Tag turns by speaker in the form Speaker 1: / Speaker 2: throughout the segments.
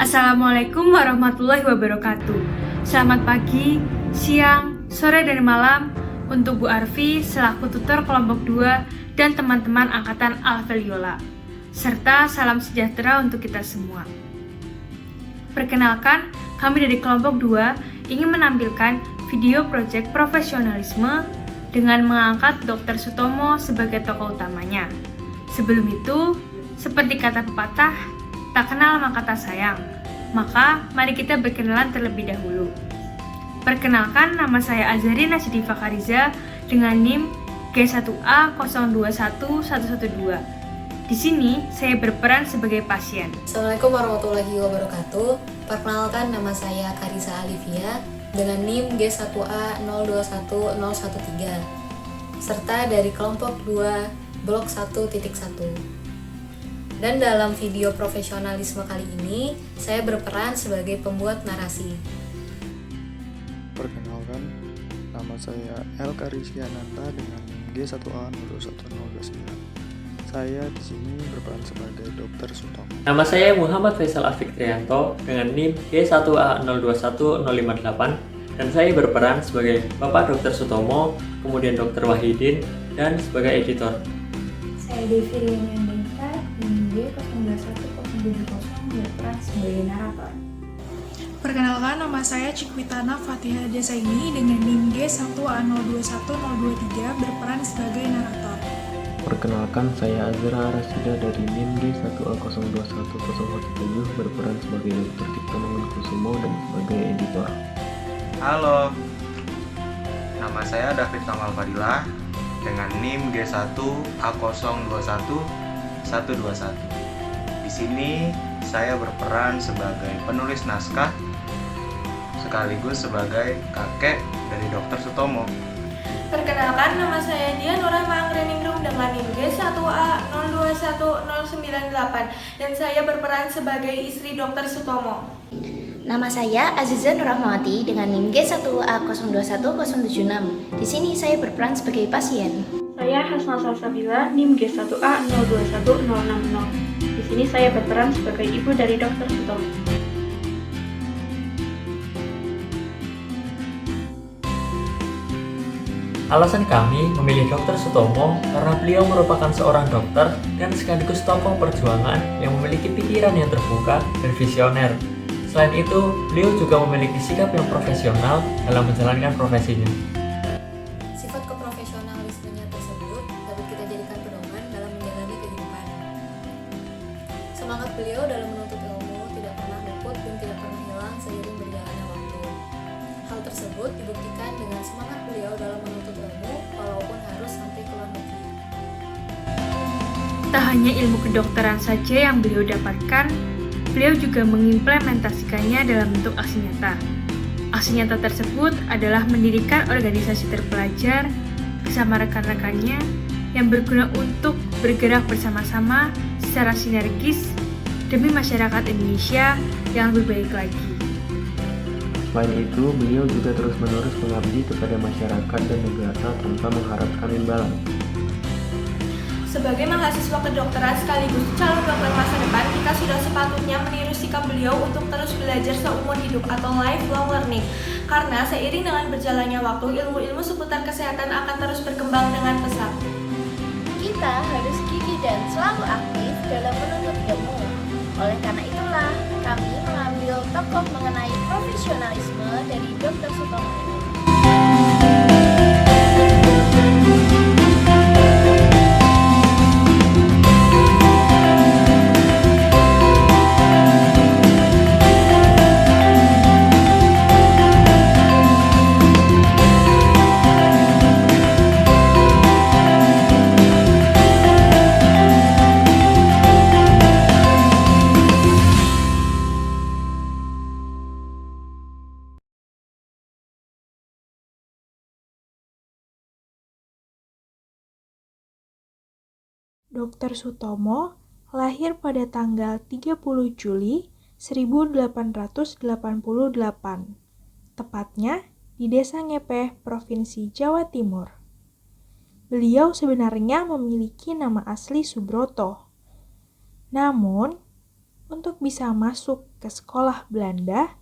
Speaker 1: Assalamualaikum warahmatullahi wabarakatuh. Selamat pagi, siang, sore, dan malam untuk Bu Arfi selaku tutor kelompok 2 dan teman-teman angkatan Alveliola. Serta salam sejahtera untuk kita semua. Perkenalkan, kami dari kelompok 2 ingin menampilkan video proyek profesionalisme dengan mengangkat Dr. Sutomo sebagai tokoh utamanya. Sebelum itu, seperti kata pepatah, tak kenal maka tak sayang. Maka, mari kita berkenalan terlebih dahulu. Perkenalkan, nama saya Azharina Sidifa Kariza dengan NIM G1A021112. Di sini, saya berperan sebagai pasien.
Speaker 2: Assalamualaikum warahmatullahi wabarakatuh. Perkenalkan, nama saya Karisa Alivia dengan NIM G1A021013 serta dari kelompok 2 Blok 1.1. Dan dalam video profesionalisme kali ini, saya berperan sebagai pembuat narasi.
Speaker 3: Perkenalkan, nama saya El Karisiananta dengan G1A021029. Saya di sini berperan sebagai Dr. Sutomo.
Speaker 4: Nama saya Muhammad Faisal Afik Trianto dengan NIM G1A021058 dan saya berperan sebagai Bapak Dr. Sutomo, kemudian Dr. Wahidin, dan sebagai editor.
Speaker 5: Saya Devi Riananda NIM G021070 berperan sebagai narator.
Speaker 6: Perkenalkan, nama saya Cikwitana Fatihah Desaini dengan NIM G1A021023 berperan sebagai narator.
Speaker 7: Perkenalkan, saya Azra Rasida dari NIM G1A021017 berperan sebagai Dr. Cipto Mangunkusumo dan sebagai editor.
Speaker 8: Halo, nama saya David Kamal Fadilah dengan NIM G1A021121. Di sini saya berperan sebagai penulis naskah sekaligus sebagai kakek dari Dr. Sutomo.
Speaker 9: Perkenalkan, nama saya Dian Nurahma Angreningrum dengan NIM G1A021098 dan saya berperan sebagai istri Dr. Sutomo.
Speaker 10: Nama saya Aziza Nurahmawati dengan NIM G1A021076. Di sini saya berperan sebagai pasien.
Speaker 11: Saya Hasna Salsabila, NIM G1A021060. Di sini saya berperan sebagai ibu dari Dr. Sutomo.
Speaker 4: Alasan kami memilih Dr. Sutomo karena beliau merupakan seorang dokter dan sekaligus tokoh perjuangan yang memiliki pikiran yang terbuka dan visioner. Selain itu, beliau juga memiliki sikap yang profesional dalam menjalankan profesinya.
Speaker 2: Sifat keprofesionalismenya tersebut dapat kita jadikan pedoman dalam menjalani kehidupan. Semangat beliau dalam menuntut ilmu tidak pernah luput dan tidak pernah hilang seiring berjalannya waktu. Hal tersebut dibuktikan dengan semangat beliau dalam menuntut ilmu walaupun harus sampai ke luar negeri.
Speaker 1: Tak hanya ilmu kedokteran saja yang beliau dapatkan, beliau juga mengimplementasikannya dalam bentuk aksi nyata. Aksi nyata tersebut adalah mendirikan organisasi terpelajar bersama rekan-rekannya yang berguna untuk bergerak bersama-sama secara sinergis demi masyarakat Indonesia yang lebih baik lagi.
Speaker 7: Selain itu, beliau juga terus-menerus mengabdi kepada masyarakat dan negara tanpa mengharapkan imbalan.
Speaker 9: Sebagai mahasiswa kedokteran sekaligus calon dokter masa depan, kita sudah sepatutnya meniru sikap beliau untuk terus belajar seumur hidup atau lifelong learning. Karena seiring dengan berjalannya waktu, ilmu-ilmu seputar kesehatan akan terus berkembang dengan pesat.
Speaker 10: Kita harus gigih dan selalu aktif dalam menuntut ilmu. Oleh karena itulah, kami mengambil tokoh mengenai profesionalisme dari Dr. Sutomo ini.
Speaker 6: Dr. Sutomo lahir pada tanggal 30 Juli 1888, tepatnya di Desa Ngepeh, Provinsi Jawa Timur. Beliau sebenarnya memiliki nama asli Subroto. Namun, untuk bisa masuk ke sekolah Belanda,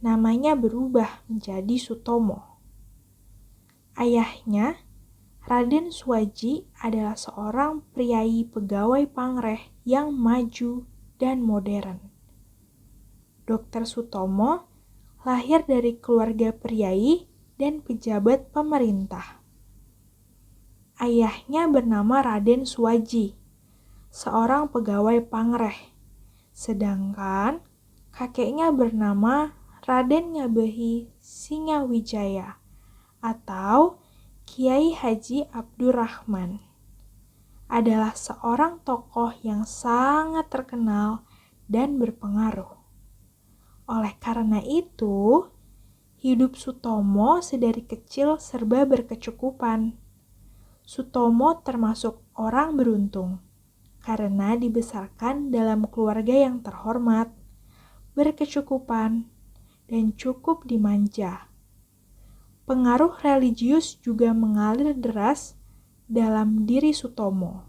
Speaker 6: namanya berubah menjadi Sutomo. Ayahnya, Raden Suwaji, adalah seorang priai pegawai Pangreh yang maju dan modern. Dr. Sutomo lahir dari keluarga priai dan pejabat pemerintah. Ayahnya bernama Raden Suwaji, seorang pegawai Pangreh, sedangkan kakeknya bernama Raden Ngabehi Singawijaya atau Kiai Haji Abdurrahman, adalah seorang tokoh yang sangat terkenal dan berpengaruh. Oleh karena itu, hidup Sutomo sedari kecil serba berkecukupan. Sutomo termasuk orang beruntung karena dibesarkan dalam keluarga yang terhormat, berkecukupan, dan cukup dimanja. Pengaruh religius juga mengalir deras dalam diri Sutomo.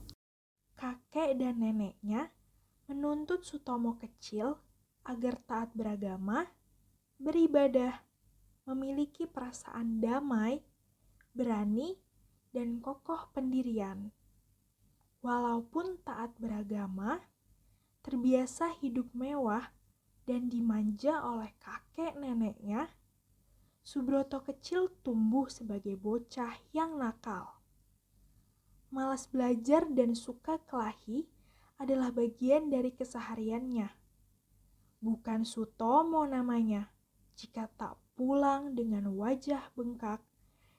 Speaker 6: Kakek dan neneknya menuntut Sutomo kecil agar taat beragama, beribadah, memiliki perasaan damai, berani, dan kokoh pendirian. Walaupun taat beragama, terbiasa hidup mewah, dan dimanja oleh kakek neneknya, Subroto kecil tumbuh sebagai bocah yang nakal. Malas belajar dan suka kelahi adalah bagian dari kesehariannya. Bukan Sutomo namanya jika tak pulang dengan wajah bengkak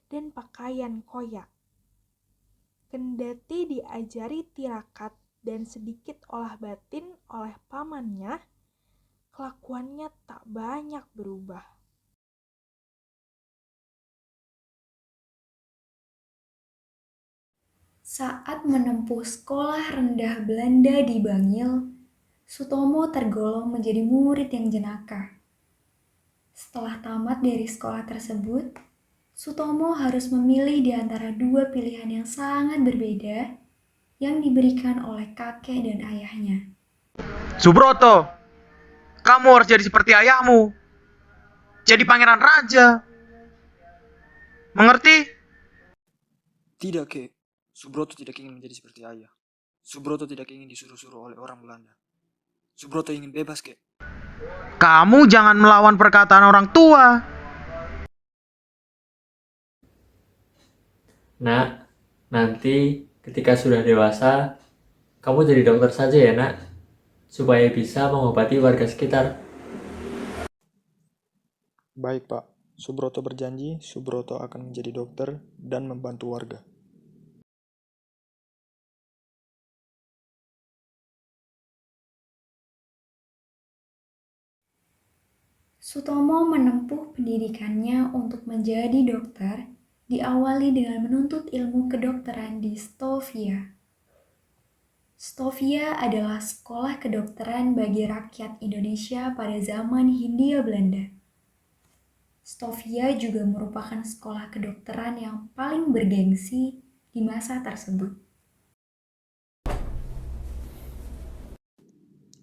Speaker 6: dan pakaian koyak. Kendati diajari tirakat dan sedikit olah batin oleh pamannya, kelakuannya tak banyak berubah.
Speaker 5: Saat menempuh sekolah rendah Belanda di Bangil, Sutomo tergolong menjadi murid yang jenaka. Setelah tamat dari sekolah tersebut, Sutomo harus memilih di antara dua pilihan yang sangat berbeda yang diberikan oleh kakek dan ayahnya.
Speaker 8: Subroto, kamu harus jadi seperti ayahmu. Jadi pangeran raja. Mengerti?
Speaker 3: Tidak, Kek. Subroto tidak ingin menjadi seperti ayah. Subroto tidak ingin disuruh-suruh oleh orang Belanda. Subroto ingin bebas, Kek.
Speaker 8: Kamu jangan melawan perkataan orang tua.
Speaker 4: Nak, nanti ketika sudah dewasa, kamu jadi dokter saja ya, Nak, supaya bisa mengobati warga sekitar.
Speaker 3: Baik, Pak. Subroto berjanji, Subroto akan menjadi dokter dan membantu warga.
Speaker 5: Sutomo menempuh pendidikannya untuk menjadi dokter, diawali dengan menuntut ilmu kedokteran di Stovia. Stovia adalah sekolah kedokteran bagi rakyat Indonesia pada zaman Hindia Belanda. Stovia juga merupakan sekolah kedokteran yang paling bergengsi di masa tersebut.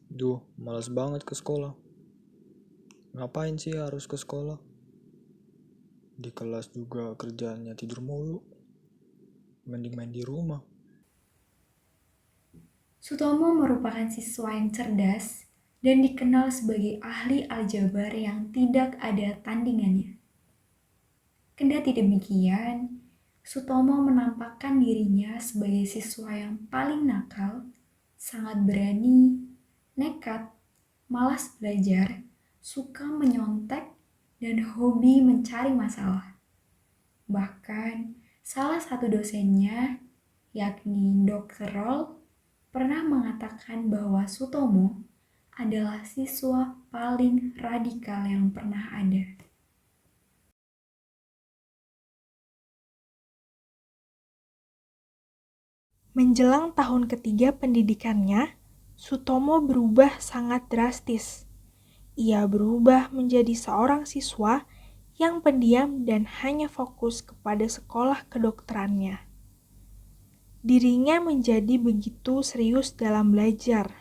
Speaker 3: Duh, malas banget ke sekolah. Ngapain sih harus ke sekolah? Di kelas juga kerjaannya tidur mulu. Mending main di rumah.
Speaker 5: Sutomo merupakan siswa yang cerdas dan dikenal sebagai ahli aljabar yang tidak ada tandingannya. Kendati demikian, Sutomo menampakkan dirinya sebagai siswa yang paling nakal, sangat berani, nekat, malas belajar, suka menyontek, dan hobi mencari masalah. Bahkan, salah satu dosennya, yakni Dr. Roll, pernah mengatakan bahwa Sutomo adalah siswa paling radikal yang pernah ada.
Speaker 6: Menjelang tahun ketiga pendidikannya, Sutomo berubah sangat drastis. Ia berubah menjadi seorang siswa yang pendiam dan hanya fokus kepada sekolah kedokterannya. Dirinya menjadi begitu serius dalam belajar.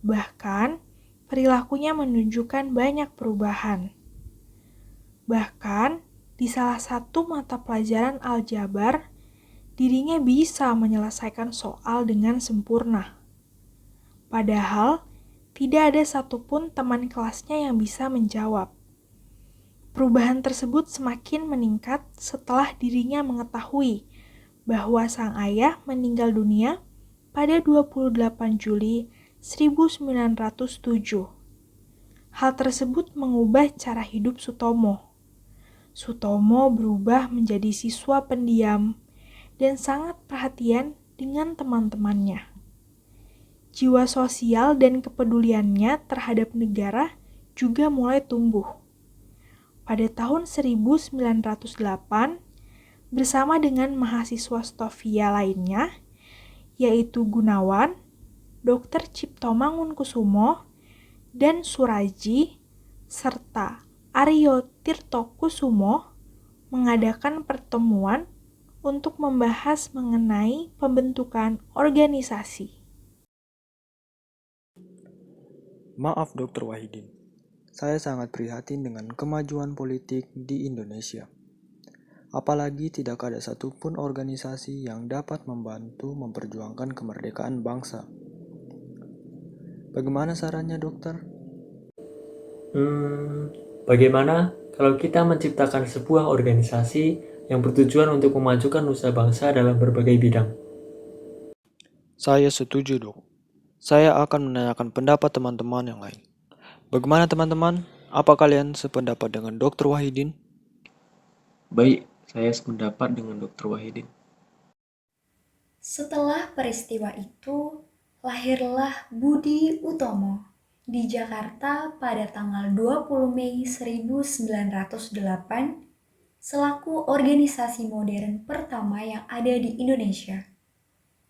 Speaker 6: Bahkan, perilakunya menunjukkan banyak perubahan. Bahkan, di salah satu mata pelajaran aljabar, dirinya bisa menyelesaikan soal dengan sempurna. Padahal, tidak ada satupun teman kelasnya yang bisa menjawab. Perubahan tersebut semakin meningkat setelah dirinya mengetahui bahwa sang ayah meninggal dunia pada 28 Juli 1907. Hal tersebut mengubah cara hidup Sutomo. Sutomo berubah menjadi siswa pendiam dan sangat perhatian dengan teman-temannya. Jiwa sosial dan kepeduliannya terhadap negara juga mulai tumbuh. Pada tahun 1908, bersama dengan mahasiswa Stovia lainnya, yaitu Gunawan, Dr. Cipto Mangunkusumo, dan Suraji, serta Aryo Tirtokusumo, mengadakan pertemuan untuk membahas mengenai pembentukan organisasi.
Speaker 3: Maaf Dr. Wahidin, saya sangat prihatin dengan kemajuan politik di Indonesia. Apalagi tidak ada satupun organisasi yang dapat membantu memperjuangkan kemerdekaan bangsa. Bagaimana sarannya, dokter?
Speaker 4: Bagaimana kalau kita menciptakan sebuah organisasi yang bertujuan untuk memajukan nusa bangsa dalam berbagai bidang?
Speaker 3: Saya setuju, Dok. Saya akan menanyakan pendapat teman-teman yang lain. Bagaimana teman-teman? Apa kalian sependapat dengan Dr. Wahidin?
Speaker 7: Baik, saya sependapat dengan Dr. Wahidin.
Speaker 5: Setelah peristiwa itu, lahirlah Budi Utomo di Jakarta pada tanggal 20 Mei 1908 selaku organisasi modern pertama yang ada di Indonesia,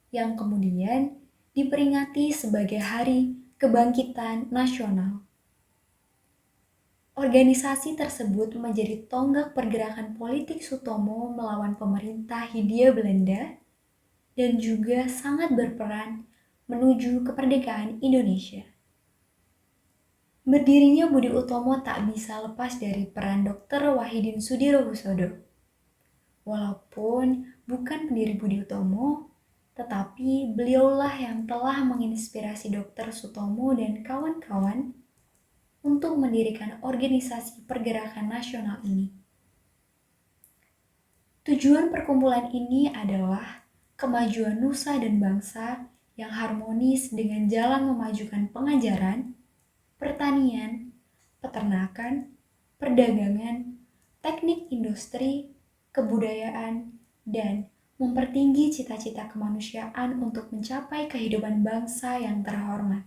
Speaker 5: yang kemudian diperingati sebagai Hari Kebangkitan Nasional. Organisasi tersebut menjadi tonggak pergerakan politik Sutomo melawan pemerintah Hindia Belanda dan juga sangat berperan menuju kemerdekaan Indonesia. Berdirinya Budi Utomo tak bisa lepas dari peran Dr. Wahidin Sudirohusodo. Walaupun bukan pendiri Budi Utomo, tetapi beliaulah yang telah menginspirasi Dr. Sutomo dan kawan-kawan untuk mendirikan organisasi pergerakan nasional ini. Tujuan perkumpulan ini adalah kemajuan nusa dan bangsa yang harmonis dengan jalan memajukan pengajaran, pertanian, peternakan, perdagangan, teknik industri, kebudayaan, dan mempertinggi cita-cita kemanusiaan untuk mencapai kehidupan bangsa yang terhormat.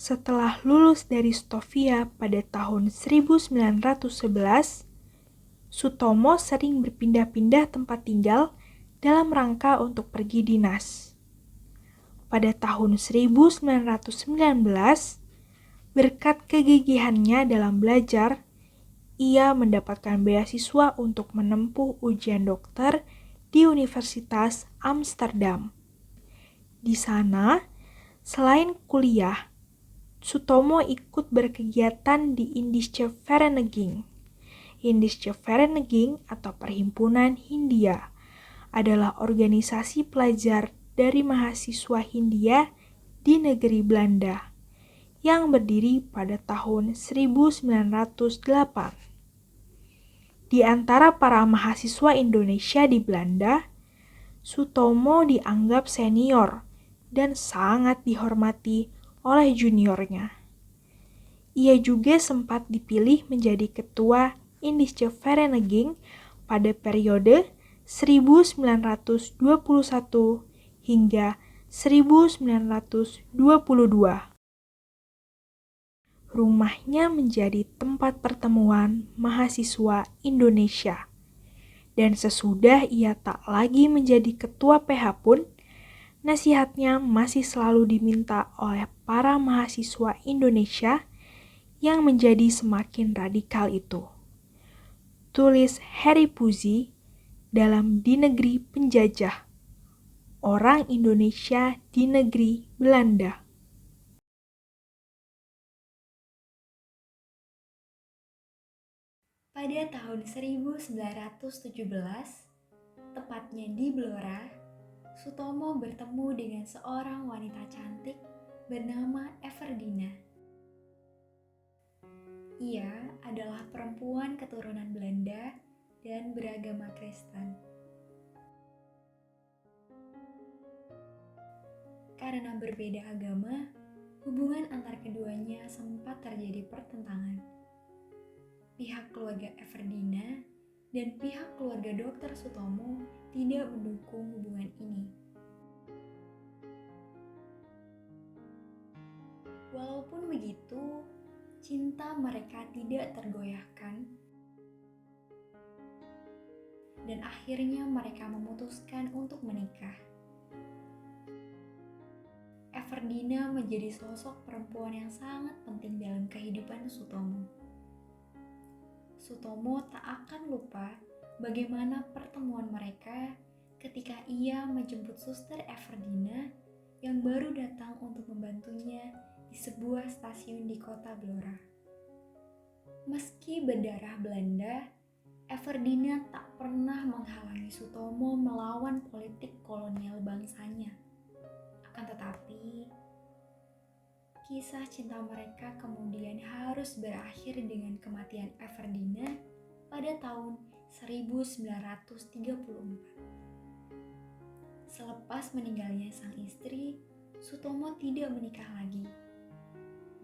Speaker 6: Setelah lulus dari Stovia pada tahun 1911, Sutomo sering berpindah-pindah tempat tinggal dalam rangka untuk pergi dinas. Pada tahun 1919, berkat kegigihannya dalam belajar, ia mendapatkan beasiswa untuk menempuh ujian dokter di Universitas Amsterdam. Di sana, selain kuliah, Sutomo ikut berkegiatan di Indische Vereniging. Indische Vereniging atau Perhimpunan Hindia adalah organisasi pelajar dari mahasiswa Hindia di negeri Belanda yang berdiri pada tahun 1908. Di antara para mahasiswa Indonesia di Belanda, Sutomo dianggap senior dan sangat dihormati oleh juniornya. Ia juga sempat dipilih menjadi ketua Indische Vereniging pada periode 1921 hingga 1922. Rumahnya menjadi tempat pertemuan mahasiswa Indonesia. Dan sesudah ia tak lagi menjadi ketua PH pun, nasihatnya masih selalu diminta oleh para mahasiswa Indonesia yang menjadi semakin radikal itu. Tulis Harry Puzy dalam Di Negeri Penjajah, Orang Indonesia di Negeri Belanda.
Speaker 5: Pada tahun 1917, tepatnya di Blora, Sutomo bertemu dengan seorang wanita cantik bernama Everdina. Ia adalah perempuan keturunan Belanda dan beragama Kristen. Karena berbeda agama, hubungan antar keduanya sempat terjadi pertentangan. Pihak keluarga Everdina dan pihak keluarga Dr. Sutomo tidak mendukung hubungan ini. Walaupun begitu, cinta mereka tidak tergoyahkan dan akhirnya mereka memutuskan untuk menikah. Everdina menjadi sosok perempuan yang sangat penting dalam kehidupan Sutomo. Sutomo tak akan lupa bagaimana pertemuan mereka ketika ia menjemput suster Everdina yang baru datang untuk membantunya di sebuah stasiun di kota Blora. Meski berdarah Belanda, Everdina tak pernah menghalangi Sutomo melawan politik kolonial bangsanya. Akan tetapi, kisah cinta mereka kemudian harus berakhir dengan kematian Everdina pada tahun 1934. Selepas meninggalnya sang istri, Sutomo tidak menikah lagi.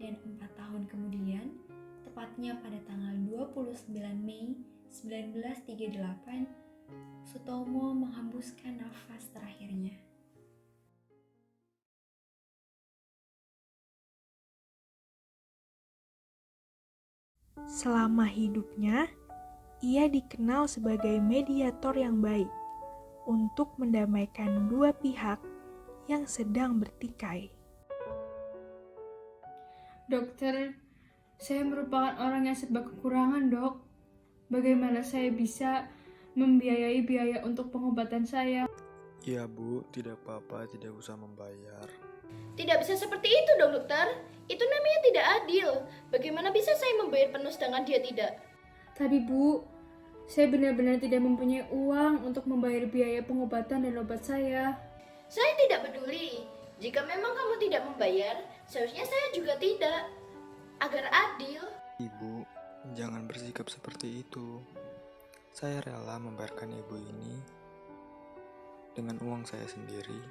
Speaker 5: Dan 4 tahun kemudian, tepatnya pada tanggal 29 Mei 1938, Sutomo menghembuskan nafas terakhirnya.
Speaker 6: Selama hidupnya, ia dikenal sebagai mediator yang baik untuk mendamaikan dua pihak yang sedang bertikai.
Speaker 1: Dokter, saya merupakan orang yang serba kekurangan, Dok. Bagaimana saya bisa membiayai biaya untuk pengobatan saya?
Speaker 3: Iya Bu, tidak apa-apa, tidak usah membayar.
Speaker 10: Tidak bisa seperti itu dong, dokter. Itu namanya tidak adil. Bagaimana bisa saya membayar penuh sedangkan dia tidak?
Speaker 1: Tadi Bu, saya benar-benar tidak mempunyai uang untuk membayar biaya pengobatan dan obat saya.
Speaker 10: Saya tidak peduli. Jika memang kamu tidak membayar, seharusnya saya juga tidak. Agar adil.
Speaker 3: Ibu, jangan bersikap seperti itu. Saya rela membayarkan ibu ini dengan uang saya sendiri.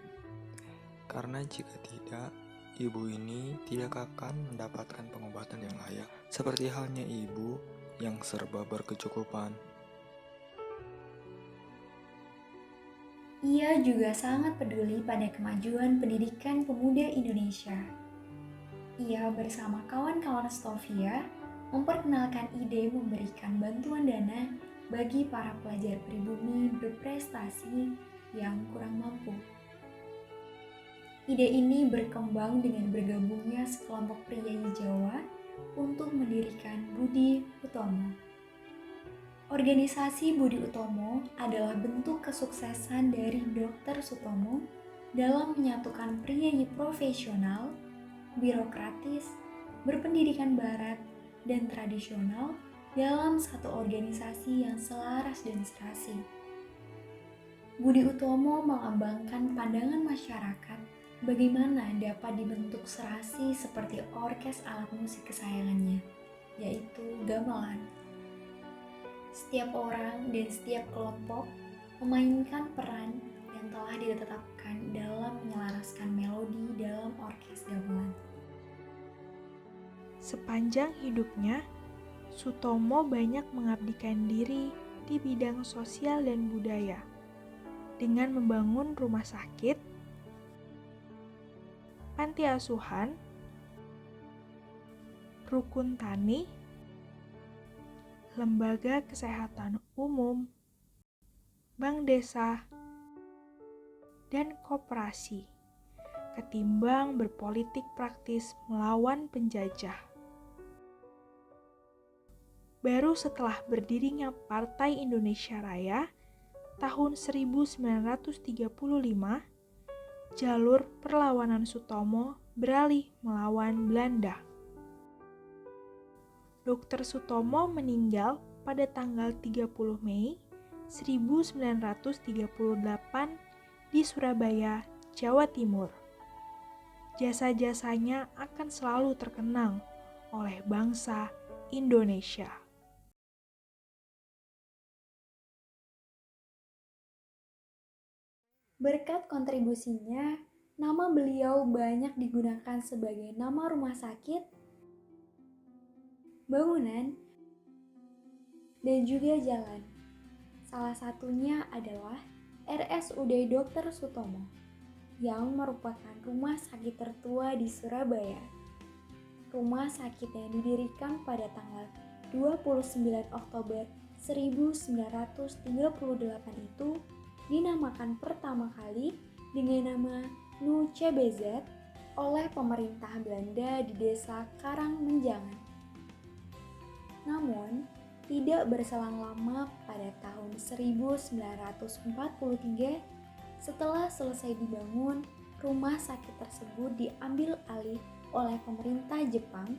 Speaker 3: Karena jika tidak, ibu ini tidak akan mendapatkan pengobatan yang layak. Seperti halnya ibu yang serba berkecukupan.
Speaker 5: Ia juga sangat peduli pada kemajuan pendidikan pemuda Indonesia. Ia bersama kawan-kawan Stovia memperkenalkan ide memberikan bantuan dana bagi para pelajar pribumi berprestasi yang kurang mampu. Ide ini berkembang dengan bergabungnya sekelompok priyayi Jawa untuk mendirikan Budi Utomo. Organisasi Budi Utomo adalah bentuk kesuksesan dari Dr. Sutomo dalam menyatukan priyayi profesional, birokratis, berpendidikan barat, dan tradisional dalam satu organisasi yang selaras dan serasi. Budi Utomo melambangkan pandangan masyarakat bagaimana dapat dibentuk serasi seperti orkes alat musik kesayangannya, yaitu gamelan. Setiap orang dan setiap kelompok memainkan peran yang telah ditetapkan dalam menyelaraskan melodi dalam orkes gamelan.
Speaker 6: Sepanjang hidupnya, Sutomo banyak mengabdikan diri di bidang sosial dan budaya dengan membangun rumah sakit, panti asuhan, rukun tani, lembaga kesehatan umum, bank desa, dan koperasi, ketimbang berpolitik praktis melawan penjajah. Baru setelah berdirinya Partai Indonesia Raya tahun 1935, jalur perlawanan Sutomo beralih melawan Belanda. Dr. Sutomo meninggal pada tanggal 30 Mei 1938 di Surabaya, Jawa Timur. Jasa-jasanya akan selalu terkenang oleh bangsa Indonesia.
Speaker 5: Berkat kontribusinya, nama beliau banyak digunakan sebagai nama rumah sakit, bangunan, dan juga jalan. Salah satunya adalah RSUD Dr. Sutomo, yang merupakan rumah sakit tertua di Surabaya. Rumah sakit yang didirikan pada tanggal 29 Oktober 1938 itu dinamakan pertama kali dengan nama Nu CBZ oleh pemerintah Belanda di desa Karangmenjangan. Namun, tidak berselang lama pada tahun 1943, setelah selesai dibangun, rumah sakit tersebut diambil alih oleh pemerintah Jepang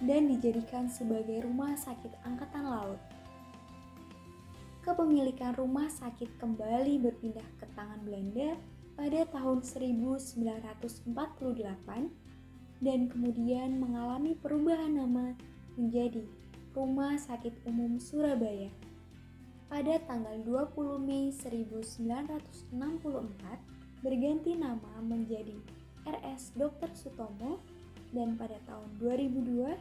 Speaker 5: dan dijadikan sebagai rumah sakit angkatan laut. Kepemilikan rumah sakit kembali berpindah ke tangan Belanda pada tahun 1948 dan kemudian mengalami perubahan nama menjadi Rumah Sakit Umum Surabaya. Pada tanggal 20 Mei 1964 berganti nama menjadi RS Dr. Sutomo dan pada tahun 2002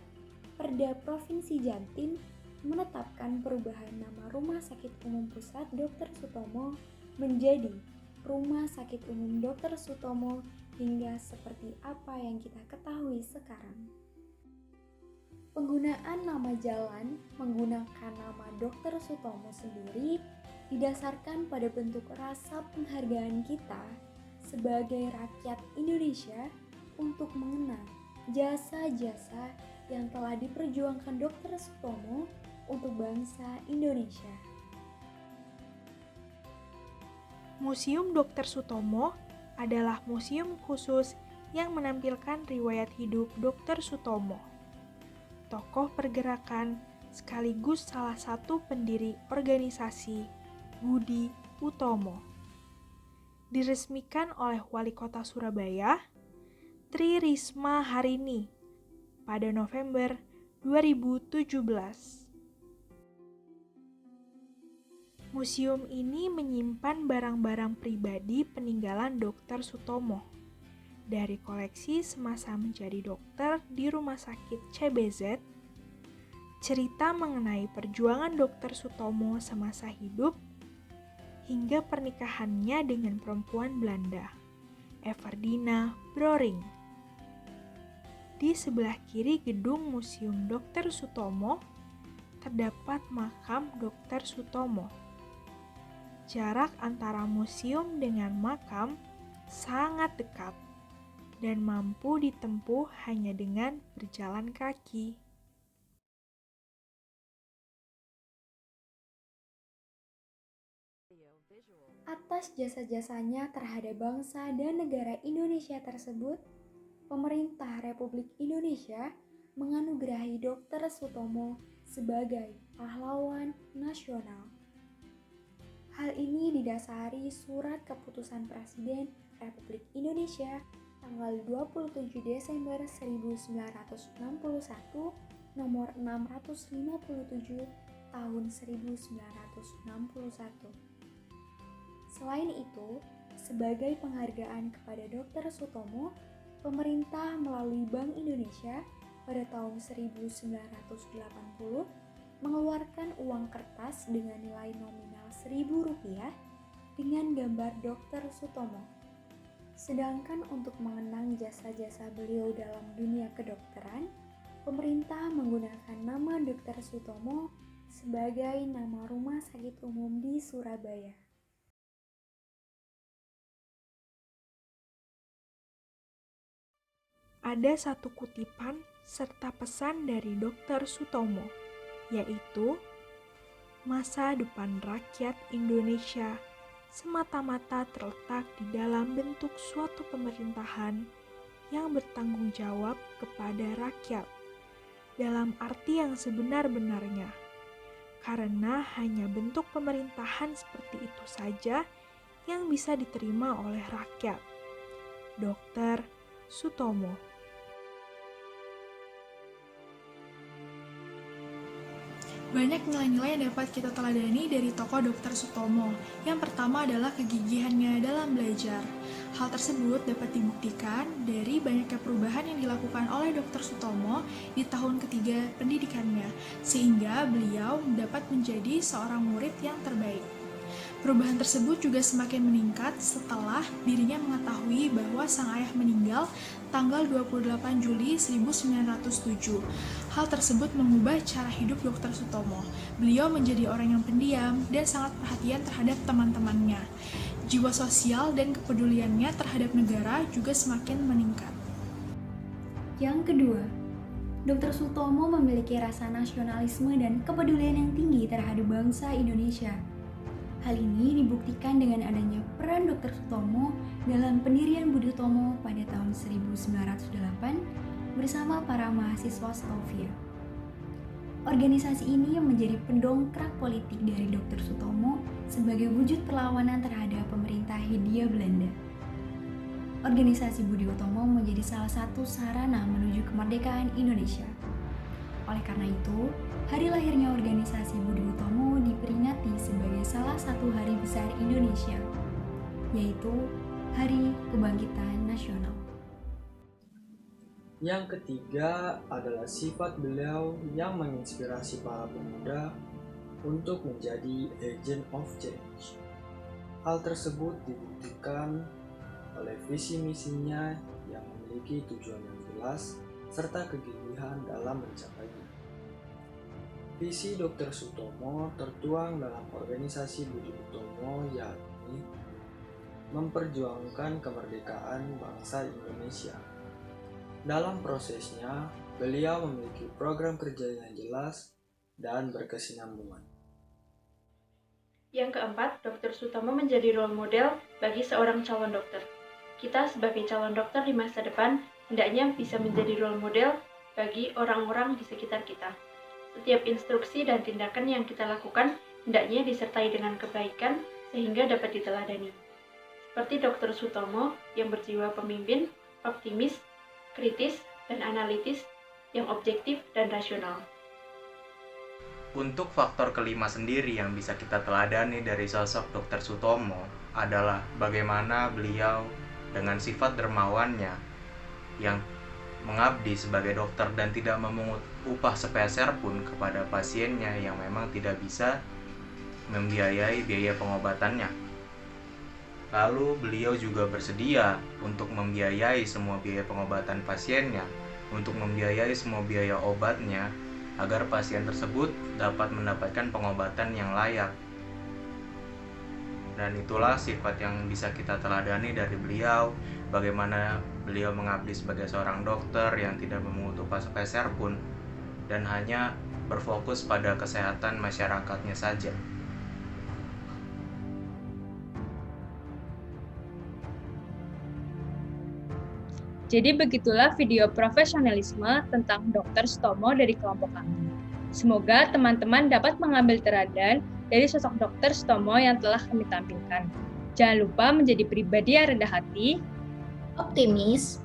Speaker 5: Perda Provinsi Jatim menetapkan perubahan nama Rumah Sakit Umum Pusat Dr. Sutomo menjadi Rumah Sakit Umum Dr. Sutomo hingga seperti apa yang kita ketahui sekarang. Penggunaan nama jalan menggunakan nama Dr. Sutomo sendiri didasarkan pada bentuk rasa penghargaan kita sebagai rakyat Indonesia untuk mengenang jasa-jasa yang telah diperjuangkan Dr. Sutomo untuk bangsa Indonesia.
Speaker 6: Museum Dr. Sutomo adalah museum khusus yang menampilkan riwayat hidup Dr. Sutomo, tokoh pergerakan sekaligus salah satu pendiri organisasi Budi Utomo. Diresmikan oleh Wali Kota Surabaya, Tri Risma Harini, pada November 2017. Museum ini menyimpan barang-barang pribadi peninggalan Dr. Sutomo dari koleksi semasa menjadi dokter di Rumah Sakit CBZ, cerita mengenai perjuangan Dr. Sutomo semasa hidup, hingga pernikahannya dengan perempuan Belanda, Everdina Broering. Di sebelah kiri gedung Museum Dr. Sutomo terdapat makam Dr. Sutomo. Jarak antara museum dengan makam sangat dekat dan mampu ditempuh hanya dengan berjalan kaki.
Speaker 5: Atas jasa-jasanya terhadap bangsa dan negara Indonesia tersebut, pemerintah Republik Indonesia menganugerahi Dr. Sutomo sebagai pahlawan nasional. Hal ini didasari surat keputusan Presiden Republik Indonesia tanggal 27 Desember 1961 nomor 657 tahun 1961. Selain itu, sebagai penghargaan kepada Dr. Sutomo, pemerintah melalui Bank Indonesia pada tahun 1980 mengeluarkan uang kertas dengan nilai nominal Rp1.000 dengan gambar Dr. Sutomo. Sedangkan untuk mengenang jasa-jasa beliau dalam dunia kedokteran, pemerintah menggunakan nama Dr. Sutomo sebagai nama rumah sakit umum di Surabaya.
Speaker 6: Ada satu kutipan serta pesan dari Dr. Sutomo, yaitu masa depan rakyat Indonesia semata-mata terletak di dalam bentuk suatu pemerintahan yang bertanggung jawab kepada rakyat dalam arti yang sebenar-benarnya, karena hanya bentuk pemerintahan seperti itu saja yang bisa diterima oleh rakyat. Dr. Sutomo.
Speaker 12: Banyak nilai-nilai yang dapat kita teladani dari tokoh Dr. Sutomo. Yang pertama adalah kegigihannya dalam belajar. Hal tersebut dapat dibuktikan dari banyaknya perubahan yang dilakukan oleh Dr. Sutomo di tahun ketiga pendidikannya, sehingga beliau dapat menjadi seorang murid yang terbaik. Perubahan tersebut juga semakin meningkat setelah dirinya mengetahui bahwa sang ayah meninggal tanggal 28 Juli 1907. Hal tersebut mengubah cara hidup Dr. Sutomo. Beliau menjadi orang yang pendiam dan sangat perhatian terhadap teman-temannya. Jiwa sosial dan kepeduliannya terhadap negara juga semakin meningkat.
Speaker 5: Yang kedua, Dr. Sutomo memiliki rasa nasionalisme dan kepedulian yang tinggi terhadap bangsa Indonesia. Hal ini dibuktikan dengan adanya peran Dr. Sutomo dalam pendirian Budi Utomo pada tahun 1908 bersama para mahasiswa Stovia. Organisasi ini menjadi pendongkrak politik dari Dr. Sutomo sebagai wujud perlawanan terhadap pemerintah Hindia Belanda. Organisasi Budi Utomo menjadi salah satu sarana menuju kemerdekaan Indonesia. Oleh karena itu, hari lahirnya organisasi Budi Utomo diperingati sebagai salah satu hari besar Indonesia, yaitu Hari Kebangkitan Nasional.
Speaker 3: Yang ketiga adalah sifat beliau yang menginspirasi para pemuda untuk menjadi agent of change. Hal tersebut dibuktikan oleh visi misinya yang memiliki tujuan yang jelas serta kegigihan dalam mencapainya. Visi Dr. Sutomo tertuang dalam organisasi Budi Utomo, yakni memperjuangkan kemerdekaan bangsa Indonesia. Dalam prosesnya, beliau memiliki program kerja yang jelas dan berkesinambungan.
Speaker 11: Yang keempat, Dr. Sutomo menjadi role model bagi seorang calon dokter. Kita sebagai calon dokter di masa depan hendaknya bisa menjadi role model bagi orang-orang di sekitar kita. Setiap instruksi dan tindakan yang kita lakukan hendaknya disertai dengan kebaikan sehingga dapat diteladani. Seperti Dr. Sutomo yang berjiwa pemimpin, optimis, kritis, dan analitis yang objektif dan rasional.
Speaker 13: Untuk faktor kelima sendiri yang bisa kita teladani dari sosok Dr. Sutomo adalah bagaimana beliau dengan sifat dermawannya yang mengabdi sebagai dokter dan tidak memungut upah sepeser pun kepada pasiennya yang memang tidak bisa membiayai biaya pengobatannya. Lalu beliau juga bersedia untuk membiayai semua biaya pengobatan pasiennya untuk membiayai semua biaya obatnya agar pasien tersebut dapat mendapatkan pengobatan yang layak. Dan itulah sifat yang bisa kita teladani dari beliau, bagaimana beliau mengabdi sebagai seorang dokter yang tidak memungut upah sepeser pun dan hanya berfokus pada kesehatan masyarakatnya saja.
Speaker 1: Jadi begitulah video profesionalisme tentang Dr. Sutomo dari kelompok kami. Semoga teman-teman dapat mengambil teladan dari sosok Dr. Sutomo yang telah kami tampilkan. Jangan lupa menjadi pribadi yang rendah hati,
Speaker 10: Optimis,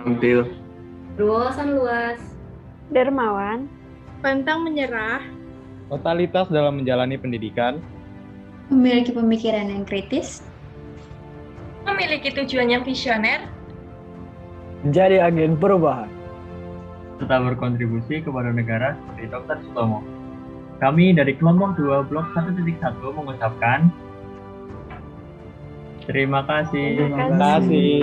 Speaker 7: Tampil.
Speaker 2: Berwawasan luas,
Speaker 11: Dermawan,
Speaker 12: Pantang menyerah,
Speaker 14: Totalitas dalam menjalani pendidikan,
Speaker 5: Memiliki pemikiran yang kritis,
Speaker 1: memiliki tujuan yang visioner,
Speaker 14: menjadi agen perubahan.
Speaker 4: serta berkontribusi kepada negara seperti Dr. Sutomo. Kami dari kelompok 2 Blok 1.1 mengucapkan terima kasih.
Speaker 14: Terima kasih.